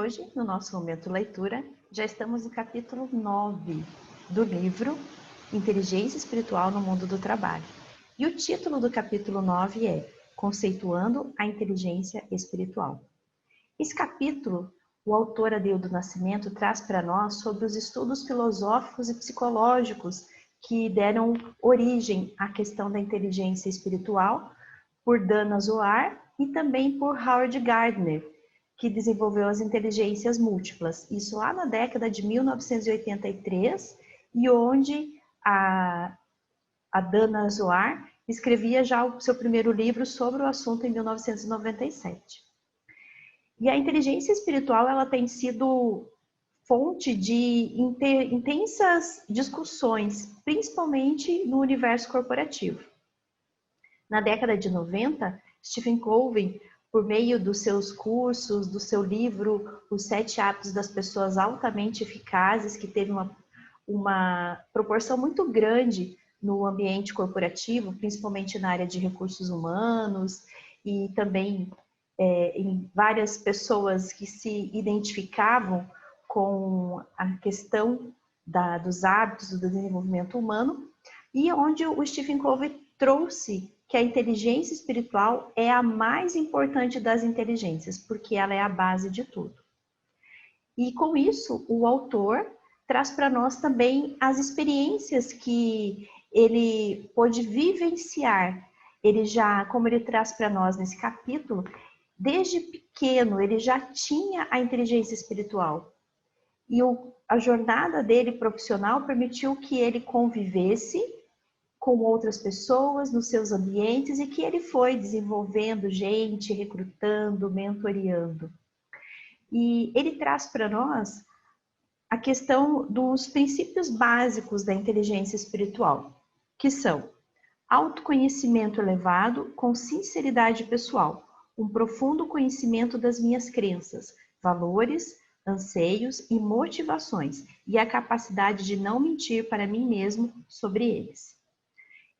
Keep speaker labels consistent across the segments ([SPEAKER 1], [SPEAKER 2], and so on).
[SPEAKER 1] hoje, no nosso momento leitura, já estamos no capítulo 9 do livro Inteligência Espiritual no Mundo do Trabalho. E o título do capítulo 9 é Conceituando a Inteligência Espiritual. Esse capítulo, o autor Adeildo Nascimento traz para nós sobre os estudos filosóficos e psicológicos que deram origem à questão da inteligência espiritual por Dana Zohar e também por Howard Gardner, que desenvolveu as inteligências múltiplas. Isso lá na década de 1983, e onde a Dana Zohar escrevia já o seu primeiro livro sobre o assunto em 1997. E a inteligência espiritual ela tem sido fonte de intensas discussões, principalmente no universo corporativo. Na década de 90, Stephen Covey, por meio dos seus cursos, do seu livro Os 7 Hábitos das Pessoas Altamente Eficazes, que teve uma proporção muito grande no ambiente corporativo, principalmente na área de recursos humanos e também em várias pessoas que se identificavam com a questão dos hábitos do desenvolvimento humano, e onde o Stephen Covey trouxe que a inteligência espiritual é a mais importante das inteligências, porque ela é a base de tudo. E com isso, o autor traz para nós também as experiências que ele pôde vivenciar. Ele já, como ele traz para nós nesse capítulo, desde pequeno ele já tinha a inteligência espiritual. E a jornada dele profissional permitiu que ele convivesse com outras pessoas nos seus ambientes e que ele foi desenvolvendo gente, recrutando, mentoreando. E ele traz para nós a questão dos princípios básicos da inteligência espiritual, que são autoconhecimento elevado com sinceridade pessoal, um profundo conhecimento das minhas crenças, valores, anseios e motivações, e a capacidade de não mentir para mim mesmo sobre eles.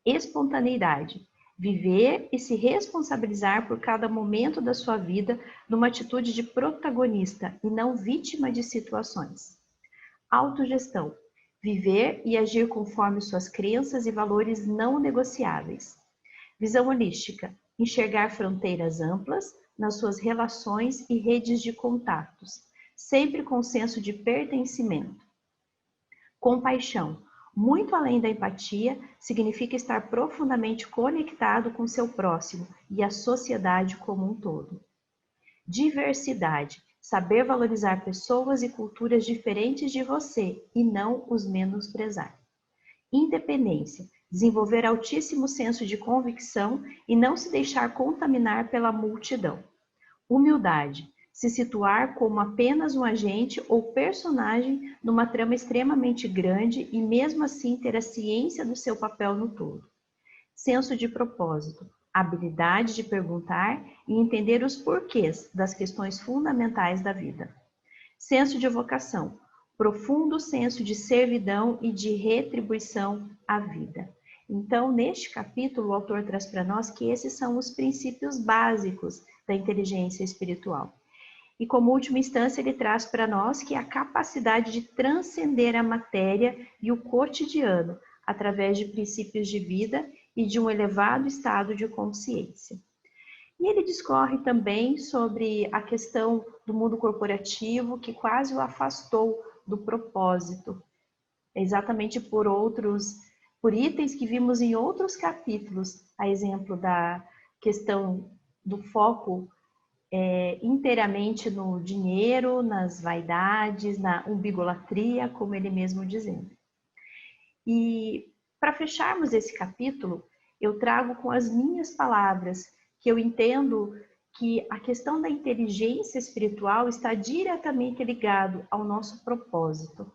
[SPEAKER 1] Espontaneidade. Viver e se responsabilizar por cada momento da sua vida numa atitude de protagonista e não vítima de situações. Autogestão. Viver e agir conforme suas crenças e valores não negociáveis. Visão holística. Enxergar fronteiras amplas nas suas relações e redes de contatos, sempre com senso de pertencimento. Compaixão. Muito além da empatia, significa estar profundamente conectado com seu próximo e a sociedade como um todo. Diversidade. Saber valorizar pessoas e culturas diferentes de você e não os menosprezar. Independência. Desenvolver altíssimo senso de convicção e não se deixar contaminar pela multidão. Humildade. Se situar como apenas um agente ou personagem numa trama extremamente grande e mesmo assim ter a ciência do seu papel no todo. Senso de propósito, habilidade de perguntar e entender os porquês das questões fundamentais da vida. Senso de vocação, profundo senso de servidão e de retribuição à vida. Então, neste capítulo, o autor traz para nós que esses são os princípios básicos da inteligência espiritual. E como última instância, ele traz para nós que a capacidade de transcender a matéria e o cotidiano através de princípios de vida e de um elevado estado de consciência. E ele discorre também sobre a questão do mundo corporativo que quase o afastou do propósito, exatamente por itens que vimos em outros capítulos, a exemplo da questão do foco inteiramente no dinheiro, nas vaidades, na umbigolatria, como ele mesmo dizendo. E para fecharmos esse capítulo, eu trago com as minhas palavras que eu entendo que a questão da inteligência espiritual está diretamente ligado ao nosso propósito,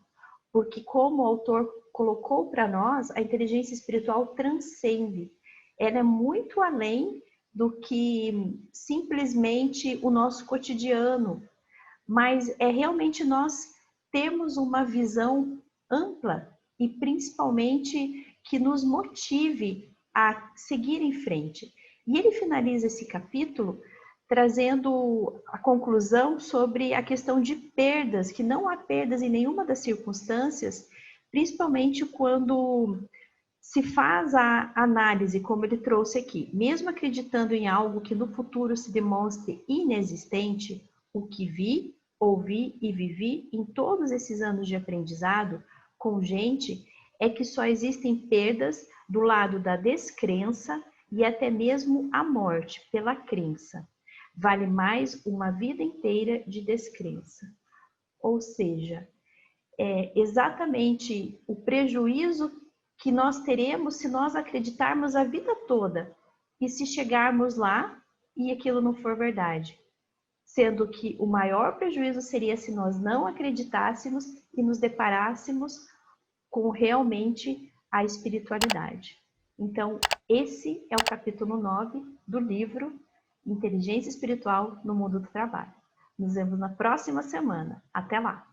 [SPEAKER 1] porque como o autor colocou para nós, a inteligência espiritual transcende, ela é muito além do que simplesmente o nosso cotidiano, mas é realmente nós termos uma visão ampla e principalmente que nos motive a seguir em frente. E ele finaliza esse capítulo trazendo a conclusão sobre a questão de perdas, que não há perdas em nenhuma das circunstâncias, principalmente quando se faz a análise, como ele trouxe aqui, mesmo acreditando em algo que no futuro se demonstre inexistente, o que vi, ouvi e vivi em todos esses anos de aprendizado com gente, é que só existem perdas do lado da descrença e até mesmo a morte pela crença. Vale mais uma vida inteira de descrença. Ou seja, é exatamente o prejuízo que nós teremos se nós acreditarmos a vida toda e se chegarmos lá e aquilo não for verdade. Sendo que o maior prejuízo seria se nós não acreditássemos e nos deparássemos com realmente a espiritualidade. Então, esse é o capítulo 9 do livro Inteligência Espiritual no Mundo do Trabalho. Nos vemos na próxima semana. Até lá!